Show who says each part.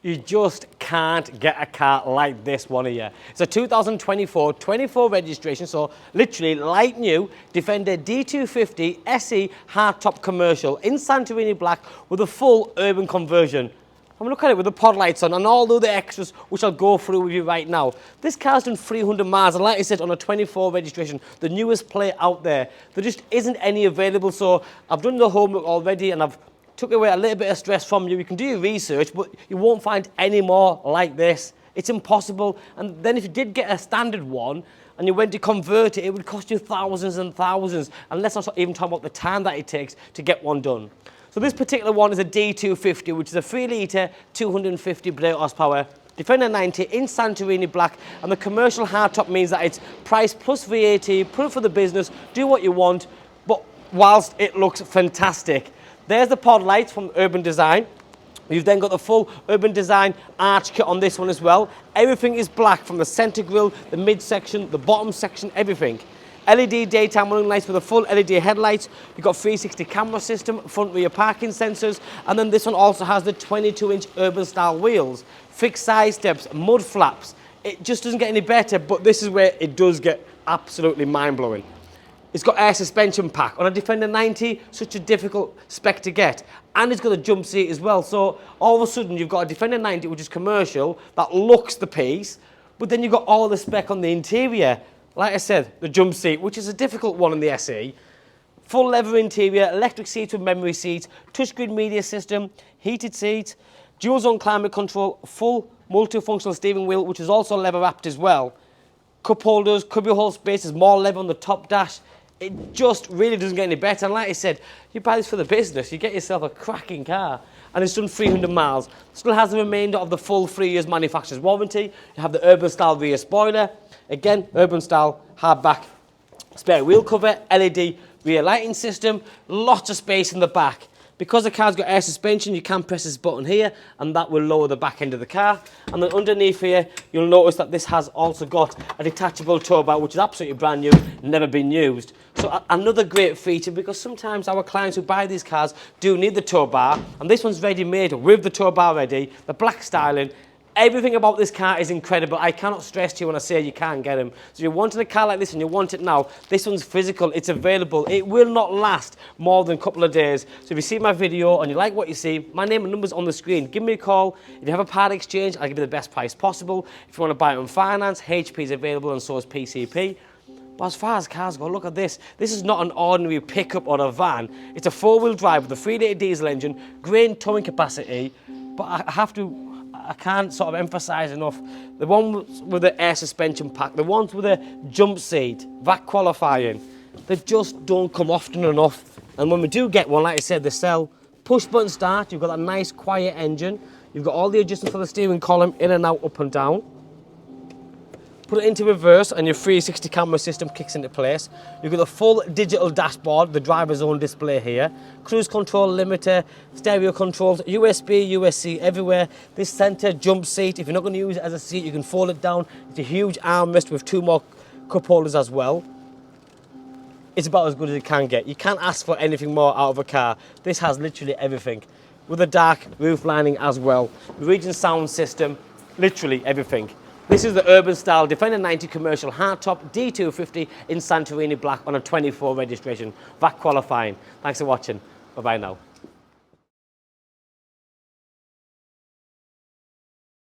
Speaker 1: You just can't get a car like this one here. It's a 2024 24 registration, so literally light new Defender D250 SE hardtop commercial in Santorini Black with a full urban conversion. I mean, look at it with the pod lights on and all the other extras, which I'll go through with you right now. This car's done 300 miles, and like I said, on a 24 registration, the newest plate out there. There just isn't any available, so I've done the homework already, and I've took away a little bit of stress from you. You can do your research, but you won't find any more like this. It's impossible. And then if you did get a standard one and you went to convert it, it would cost you thousands and thousands. And let's not even talk about the time that it takes to get one done. So this particular one is a D250, which is a 3 litre, 250 brake horsepower. Defender 90 in Santorini Black, and the commercial hardtop means that it's price plus VAT, put it for the business, do what you want, but whilst it looks fantastic. There's the pod lights from Urban Design. You've then got the full Urban Design arch kit on this one as well. Everything is black from the centre grille, the mid-section, the bottom section, everything. LED daytime running lights with a full LED headlights. You've got 360 camera system, front rear parking sensors, and then this one also has the 22-inch urban style wheels, fixed side steps, mud flaps. It just doesn't get any better, but this is where it does get absolutely mind-blowing. It's got air suspension pack. On a Defender 90, such a difficult spec to get. And it's got a jump seat as well. So all of a sudden you've got a Defender 90, which is commercial, that looks the piece, but then you've got all the spec on the interior. Like I said, the jump seat, which is a difficult one in the SE. Full leather interior, electric seats with memory seats, touchscreen media system, heated seats, dual zone climate control, full multifunctional steering wheel, which is also leather wrapped as well. Cup holders, cubby hole spaces, more leather on the top dash. It just really doesn't get any better. And like I said, you buy this for the business, you get yourself a cracking car. And it's done 300 miles. Still has the remainder of the full 3 years manufacturer's warranty. You have the urban style rear spoiler. Again, urban style hardback spare wheel cover, LED rear lighting system, lots of space in the back. Because the car's got air suspension, you can press this button here and that will lower the back end of the car. And then underneath here, you'll notice that this has also got a detachable towbar, which is absolutely brand new, never been used. So another great feature, because sometimes our clients who buy these cars do need the towbar, and this one's ready made with the towbar ready, the black styling. Everything about this car is incredible. I cannot stress to you when I say you can't get them. So if you're wanting a car like this and you want it now, this one's physical, it's available. It will not last more than a couple of days. So if you see my video and you like what you see, my name and number's on the screen. Give me a call. If you have a part exchange, I'll give you the best price possible. If you want to buy it on finance, HP is available and so is PCP. But as far as cars go, look at this. This is not an ordinary pickup or a van. It's a 4-wheel drive with a 3-litre diesel engine, great towing capacity, but I can't sort of emphasise enough, the ones with the air suspension pack, the ones with the jump seat, VAT qualifying, they just don't come often enough. And when we do get one, like I said, they sell push button start, you've got that nice quiet engine, you've got all the adjustments for the steering column, in and out, up and down. Put it into reverse and your 360 camera system kicks into place. You've got the full digital dashboard, the driver's own display here. Cruise control, limiter, stereo controls, USB, USB everywhere. This center jump seat, if you're not going to use it as a seat, you can fold it down. It's a huge armrest with 2 more cup holders as well. It's about as good as it can get. You can't ask for anything more out of a car. This has literally everything. With a dark roof lining as well. Region sound system, literally everything. This is the urban style Defender 90 commercial hardtop D250 in Santorini Black on a 24 registration, VAT qualifying. Thanks for watching. Bye bye now.